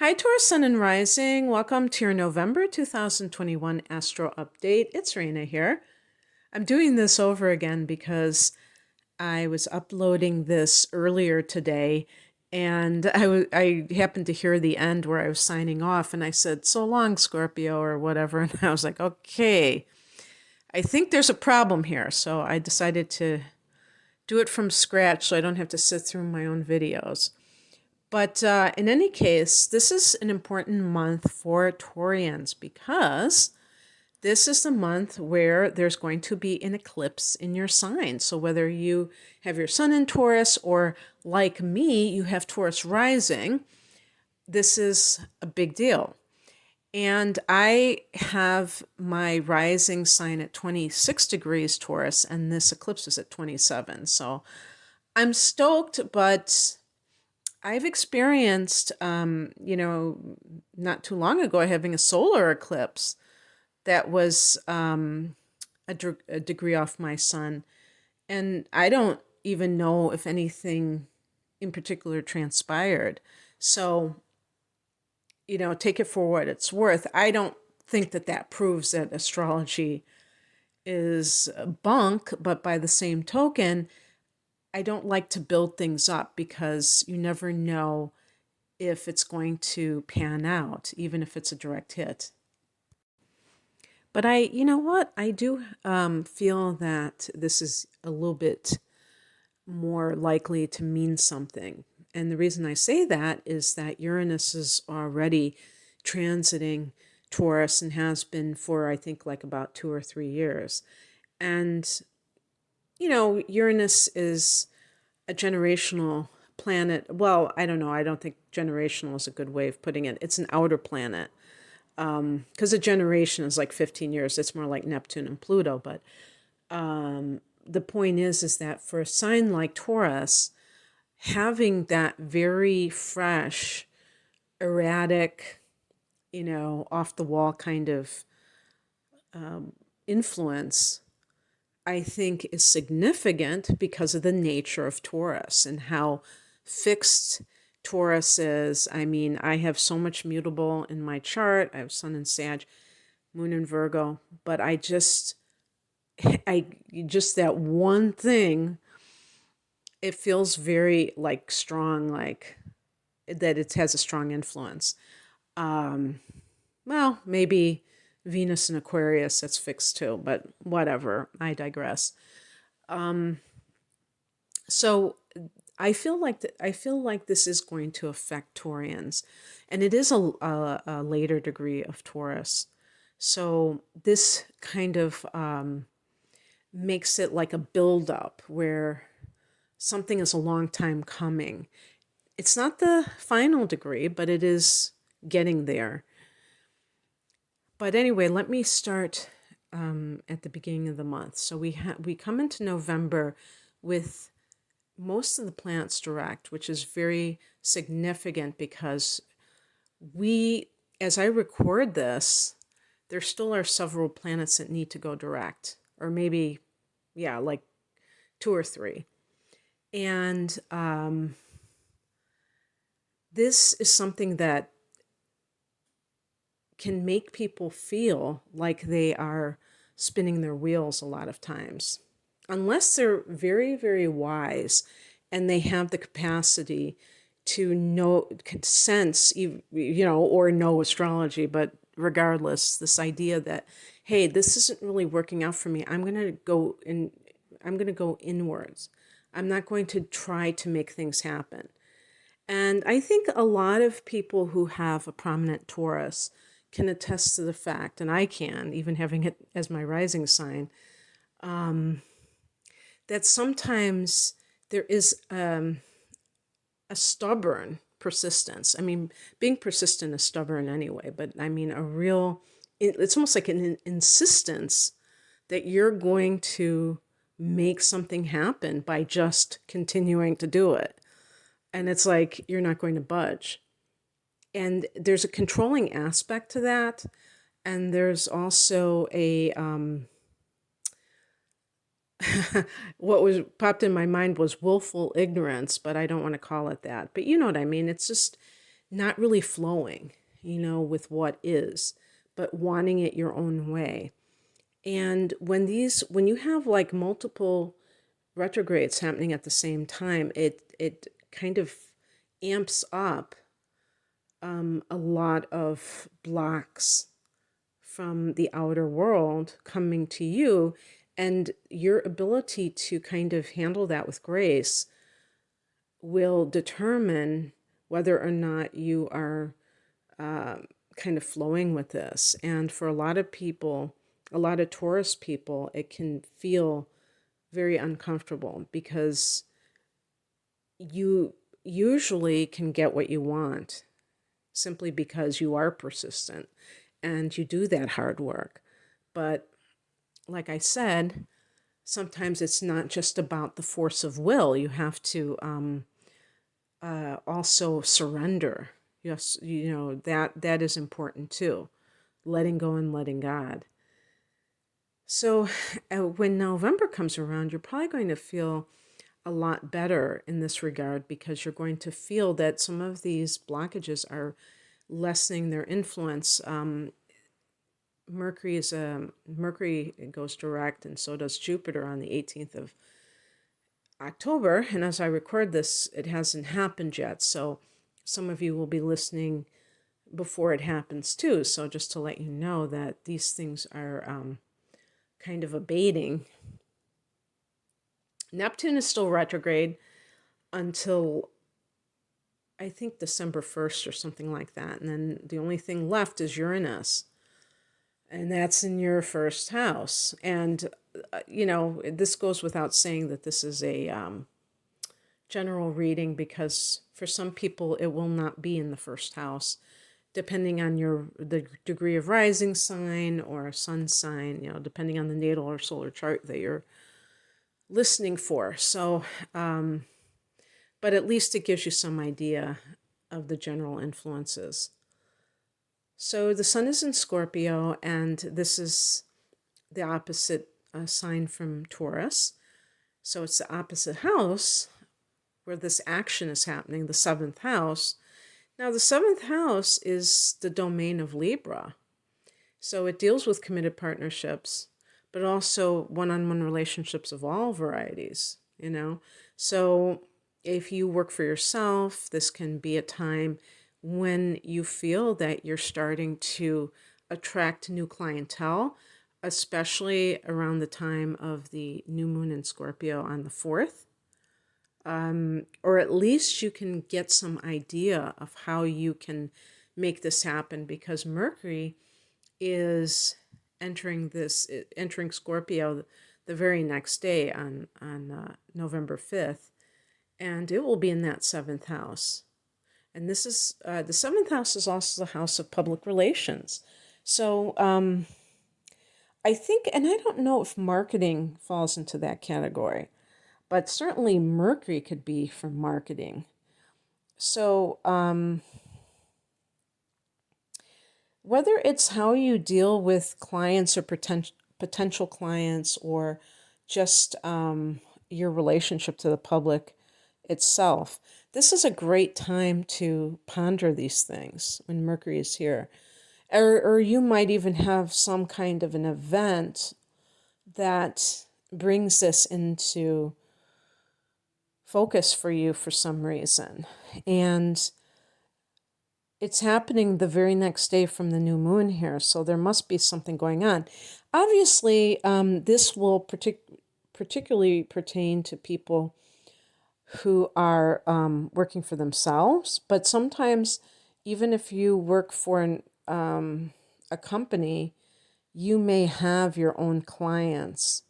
Hi, Taurus Sun and Rising. Welcome to your November 2021 Astro Update. It's Raina here. I'm doing this over again because I was uploading this earlier today and I happened to hear the end where I was signing off and I said, "So long, Scorpio," or whatever. And I was like, okay, I think there's a problem here. So I decided to do it from scratch so I don't have to sit through my own videos. But in any case, this is an important month for Taurians because this is the month where there's going to be an eclipse in your sign. So whether you have your sun in Taurus or like me, you have Taurus rising, this is a big deal. And I have my rising sign at 26 degrees Taurus, and this eclipse is at 27. So I'm stoked, but I've experienced, not too long ago, having a solar eclipse that was a degree off my sun. And I don't even know if anything in particular transpired. So, take it for what it's worth. I don't think that proves that astrology is bunk, but by the same token, I don't like to build things up because you never know if it's going to pan out, even if it's a direct hit. But you know what? I do feel that this is a little bit more likely to mean something. And the reason I say that is that Uranus is already transiting Taurus and has been for, I think, like about 2 or 3 years. And Uranus is a generational planet. Well, I don't know. I don't think generational is a good way of putting it. It's an outer planet. Because a generation is like 15 years. It's more like Neptune and Pluto. But the point is that for a sign like Taurus, having that very fresh, erratic, off the wall kind of influence, I think is significant because of the nature of Taurus and how fixed Taurus is. I mean, I have so much mutable in my chart. I have Sun in Sag, Moon in Virgo, but I just that one thing, it feels very like strong, like that it has a strong influence. Well, maybe Venus in Aquarius, that's fixed too, but whatever, I digress. So I feel like this is going to affect Taurians, and it is a later degree of Taurus. So this kind of makes it like a buildup where something is a long time coming. It's not the final degree, but it is getting there. But anyway, let me start at the beginning of the month. So we come into November with most of the planets direct, which is very significant because as I record this, there still are several planets that need to go direct, or maybe, like 2 or 3. And this is something that can make people feel like they are spinning their wheels a lot of times. Unless they're very, very wise and they have the capacity to know, sense, or know astrology, but regardless, this idea that, hey, this isn't really working out for me. I'm going to go inwards. I'm not going to try to make things happen. And I think a lot of people who have a prominent Taurus can attest to the fact, and I can, even having it as my rising sign, that sometimes there is a stubborn persistence. I mean, being persistent is stubborn anyway, but I mean it's almost like an insistence that you're going to make something happen by just continuing to do it. And it's like you're not going to budge. And there's a controlling aspect to that. And there's also a what was popped in my mind was willful ignorance, but I don't want to call it that. But you know what I mean? It's just not really flowing, with what is, but wanting it your own way. And when you have like multiple retrogrades happening at the same time, it kind of amps up a lot of blocks from the outer world coming to you, and your ability to kind of handle that with grace will determine whether or not you are kind of flowing with this. And for a lot of people, a lot of Taurus people, it can feel very uncomfortable because you usually can get what you want simply because you are persistent and you do that hard work. But like I said, sometimes it's not just about the force of will. You have to also surrender. Yes, that is important too. Letting go and letting God. So when November comes around, you're probably going to feel a lot better in this regard because you're going to feel that some of these blockages are lessening their influence. Mercury goes direct, and so does Jupiter on the 18th of October. And as I record this, it hasn't happened yet. So some of you will be listening before it happens too. So just to let you know that these things are kind of abating. Neptune is still retrograde until I think December 1st or something like that. And then the only thing left is Uranus. And that's in your first house. And, this goes without saying that this is a general reading because for some people it will not be in the first house, depending on the degree of rising sign or sun sign, depending on the natal or solar chart that you're listening for. So, but at least it gives you some idea of the general influences. So the sun is in Scorpio, and this is the opposite sign from Taurus. So it's the opposite house where this action is happening, the seventh house. Now, the seventh house is the domain of Libra. So it deals with committed partnerships, but also one-on-one relationships of all varieties, So if you work for yourself, this can be a time when you feel that you're starting to attract new clientele, especially around the time of the new moon in Scorpio on the 4th. Or at least you can get some idea of how you can make this happen because Mercury is entering Scorpio the very next day on November 5th, and it will be in that seventh house. And this is the seventh house is also the house of public relations. So I think, and I don't know if marketing falls into that category, but certainly Mercury could be for marketing. So whether it's how you deal with clients or potential clients or just your relationship to the public itself, this is a great time to ponder these things when Mercury is here. Or you might even have some kind of an event that brings this into focus for you for some reason. And it's happening the very next day from the new moon here, so there must be something going on. Obviously, this will particularly pertain to people who are working for themselves, but sometimes even if you work for a company, you may have your own clients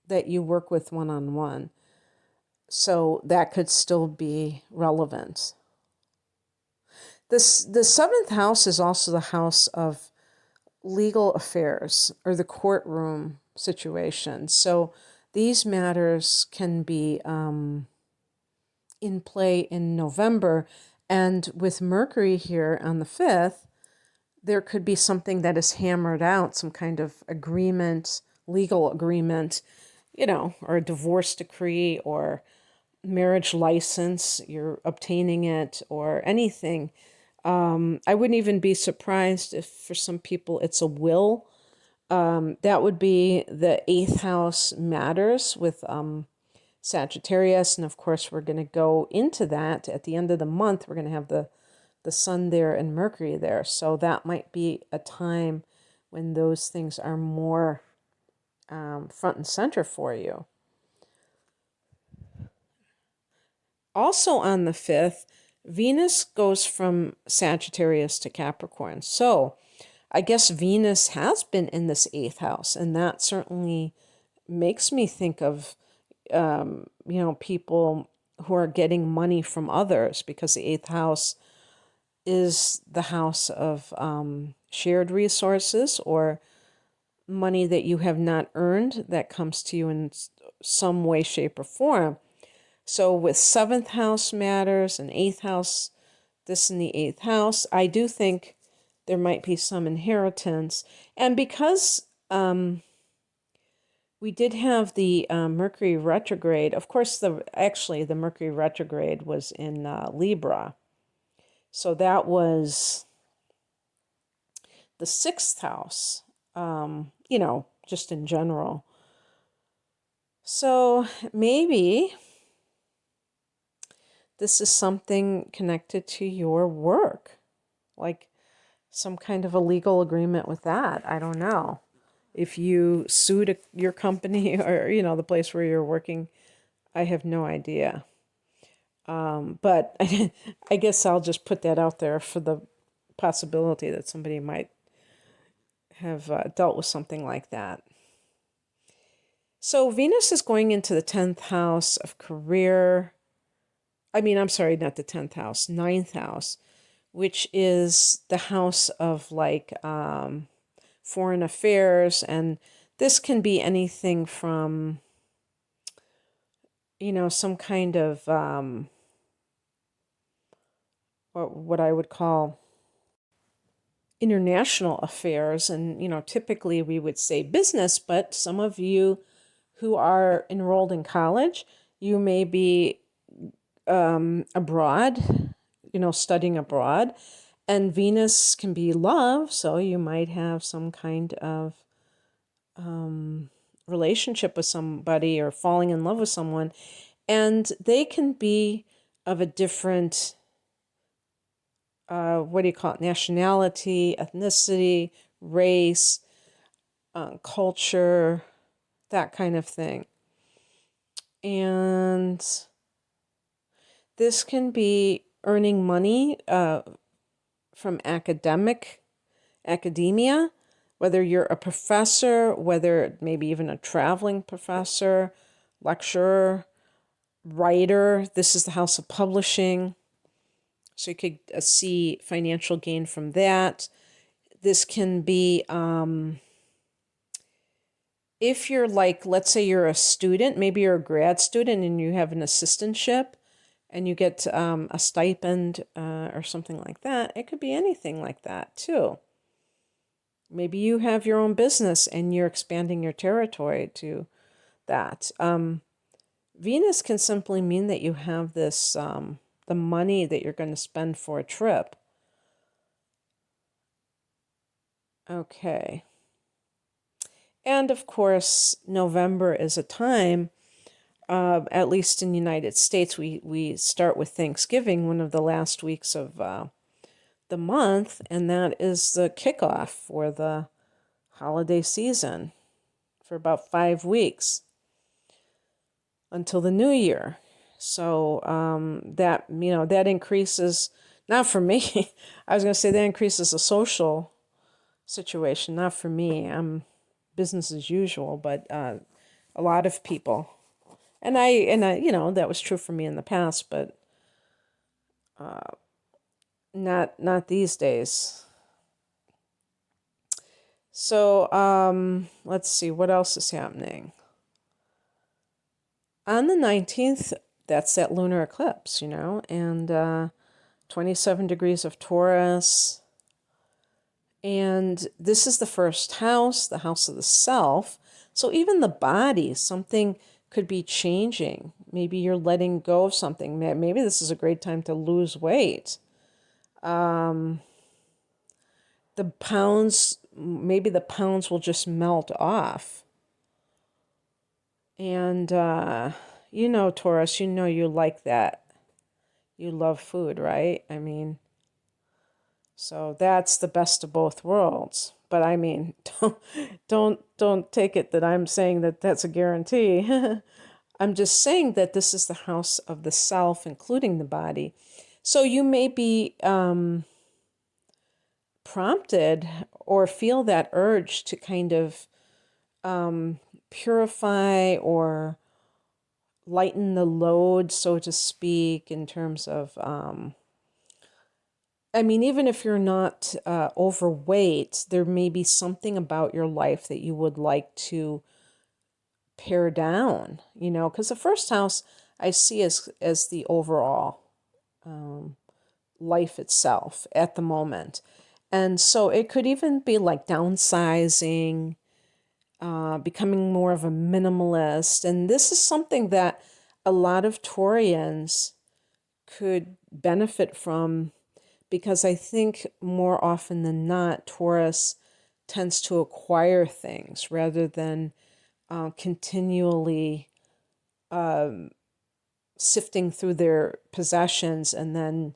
that you work with one-on-one. So that could still be relevant. The seventh house is also the house of legal affairs or the courtroom situation. So these matters can be in play in November. And with Mercury here on the 5th, there could be something that is hammered out, some kind of agreement, legal agreement, or a divorce decree or marriage license, you're obtaining it, or anything. I wouldn't even be surprised if for some people it's a will. That would be the eighth house matters with Sagittarius. And of course, we're going to go into that at the end of the month. We're going to have the sun there and Mercury there. So that might be a time when those things are more front and center for you. Also on the 5th, Venus goes from Sagittarius to Capricorn. So I guess Venus has been in this eighth house, and that certainly makes me think of, people who are getting money from others, because the eighth house is the house of shared resources or money that you have not earned that comes to you in some way, shape, or form. So with seventh house matters and eighth house, this in the eighth house, I do think there might be some inheritance. And because we did have the Mercury retrograde, of course, the Mercury retrograde was in Libra. So that was the sixth house, just in general. So maybe this is something connected to your work, like some kind of a legal agreement with that. I don't know. If you sued your company or, the place where you're working, I have no idea. But I guess I'll just put that out there for the possibility that somebody might have dealt with something like that. So Venus is going into the 10th house of career. I'm sorry, not the 10th house, 9th house, which is the house of foreign affairs. And this can be anything from, some kind of what I would call international affairs. And, typically we would say business, but some of you who are enrolled in college, you may be abroad, studying abroad, and Venus can be love, so you might have some kind of relationship with somebody or falling in love with someone, and they can be of a different, nationality, ethnicity, race, culture, that kind of thing. And this can be earning money from academia, whether you're a professor, whether maybe even a traveling professor, lecturer, writer. This is the house of publishing. So you could see financial gain from that. This can be, if you're let's say you're a student, maybe you're a grad student and you have an assistantship, and you get a stipend or something like that. It could be anything like that, too. Maybe you have your own business and you're expanding your territory to that. Venus can simply mean that you have this, the money that you're going to spend for a trip. Okay. And of course, November is a time, at least in the United States, we start with Thanksgiving, one of the last weeks of the month, and that is the kickoff for the holiday season for about 5 weeks until the new year. So that increases, not for me, I was going to say that increases the social situation, not for me. I'm business as usual, but a lot of people. And I, that was true for me in the past, but not these days. So let's see, what else is happening? On the 19th, that's that lunar eclipse, and 27 degrees of Taurus. And this is the first house, the house of the self. So even the body, something could be changing. Maybe you're letting go of something. Maybe this is a great time to lose weight. The pounds, maybe the pounds will just melt off. And, Taurus, you like that. You love food, right? I mean, so that's the best of both worlds. But I mean, don't take it that I'm saying that that's a guarantee. I'm just saying that this is the house of the self, including the body. So you may be prompted or feel that urge to kind of purify or lighten the load, so to speak, in terms of, even if you're not overweight, there may be something about your life that you would like to pare down, because the first house I see as the overall life itself at the moment. And so it could even be like downsizing, becoming more of a minimalist. And this is something that a lot of Taurians could benefit from, because I think more often than not, Taurus tends to acquire things rather than continually sifting through their possessions and then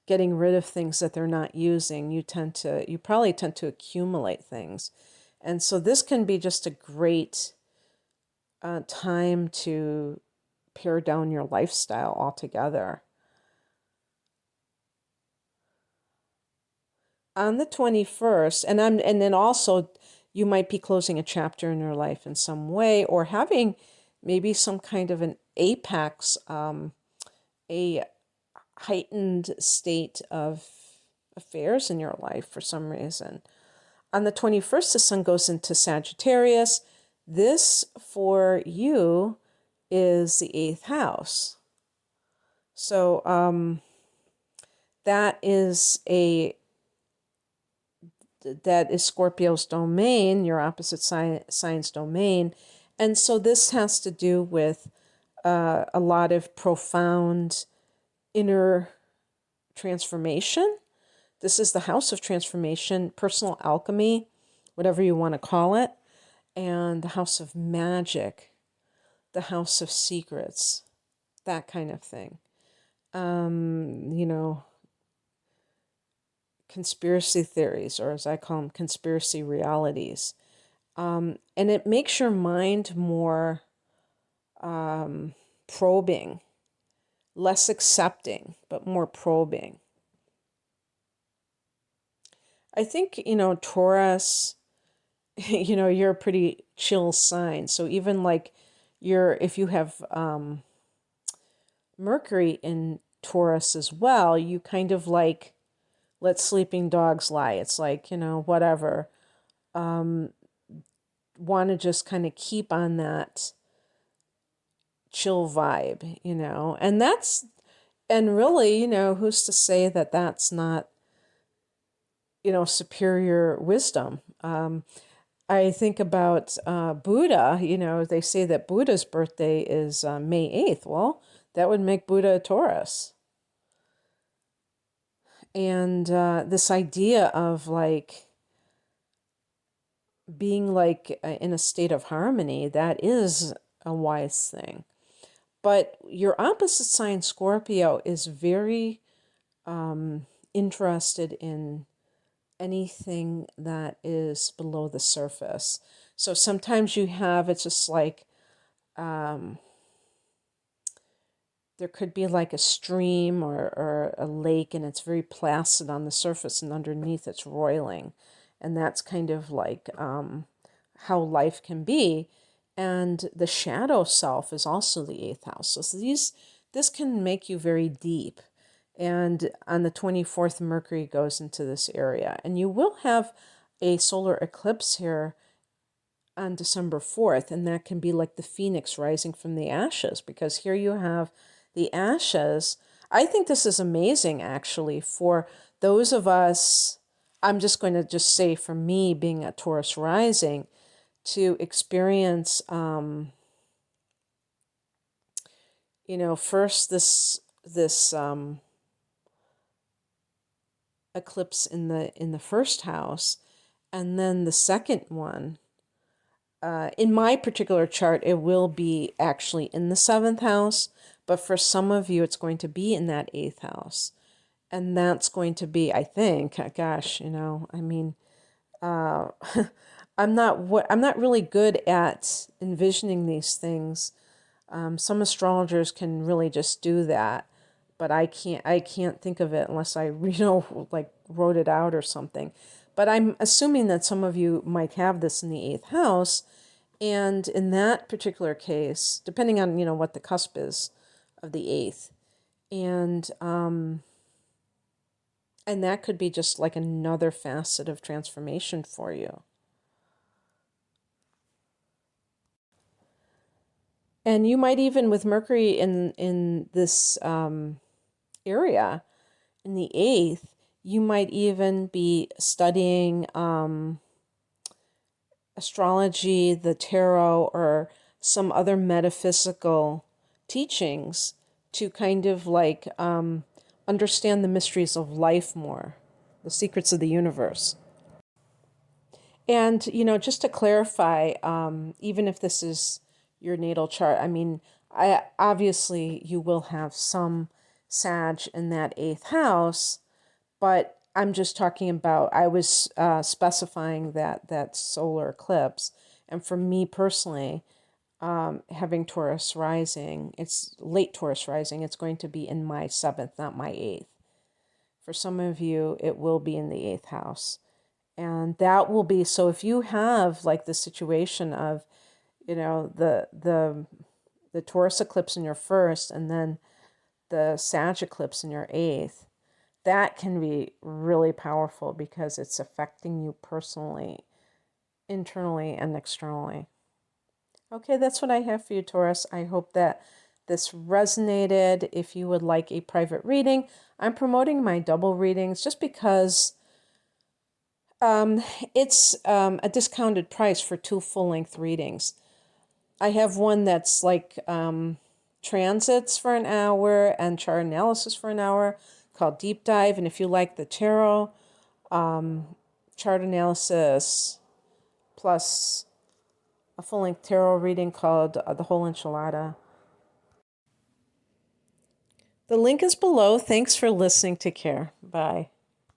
getting rid of things that they're not using. You probably tend to accumulate things. And so this can be just a great time to pare down your lifestyle altogether. On the 21st, and then also you might be closing a chapter in your life in some way, or having maybe some kind of an apex, a heightened state of affairs in your life for some reason. On the 21st, the sun goes into Sagittarius. This for you is the 8th house. So that is Scorpio's domain, your opposite sign's domain. And so this has to do with a lot of profound inner transformation. This is the house of transformation, personal alchemy, whatever you want to call it, and the house of magic, the house of secrets, that kind of thing. Conspiracy theories, or as I call them, conspiracy realities. And it makes your mind more probing, less accepting, but more probing. I think, Taurus, you're a pretty chill sign. So even like if you have Mercury in Taurus as well, you kind of like let sleeping dogs lie. It's like, whatever. Want to just kind of keep on that chill vibe, and really, who's to say that that's not, superior wisdom. I think about Buddha, they say that Buddha's birthday is May 8th. Well, that would make Buddha a Taurus. And this idea of like being like in a state of harmony, that is a wise thing. But your opposite sign, Scorpio, is very interested in anything that is below the surface. So sometimes it's just like, there could be like a stream or a lake, and it's very placid on the surface, and underneath it's roiling. And that's kind of like how life can be. And the shadow self is also the 8th house. So this can make you very deep. And on the 24th, Mercury goes into this area. And you will have a solar eclipse here on December 4th. And that can be like the phoenix rising from the ashes, because here you have the ashes. I think this is amazing, actually, for those of us. I'm just going to just say, for me, being a Taurus rising, to experience first this eclipse in the first house, and then the second one. In my particular chart, it will be actually in the seventh house, but for some of you, it's going to be in that eighth house. And that's going to be, I think, gosh, I mean, uh, I'm not really good at envisioning these things. Some astrologers can really just do that, but I can't think of it unless I like wrote it out or something. But I'm assuming that some of you might have this in the eighth house, and in that particular case, depending on what the cusp is of the eighth, and that could be just like another facet of transformation for you. And you might even, with Mercury in this area, in the eighth, you might even be studying astrology, the tarot, or some other metaphysical teachings to kind of like understand the mysteries of life more, the secrets of the universe. And, just to clarify, even if this is your natal chart, I mean, obviously you will have some Sag in that eighth house, but I'm just talking about, I was specifying that solar eclipse. And for me personally, having Taurus rising, it's late Taurus rising, it's going to be in my seventh, not my eighth. For some of you, it will be in the eighth house. And that will be, so if you have like the situation of, the Taurus eclipse in your first and then the Sag eclipse in your eighth, that can be really powerful because it's affecting you personally, internally and externally. Okay, that's what I have for you, Taurus. I hope that this resonated. If you would like a private reading, I'm promoting my double readings just because it's a discounted price for 2 full-length readings. I have one that's like transits for an hour and chart analysis for an hour called Deep Dive. And if you like the tarot, chart analysis plus a full-length tarot reading called The Whole Enchilada. The link is below. Thanks for listening. Take care. Bye.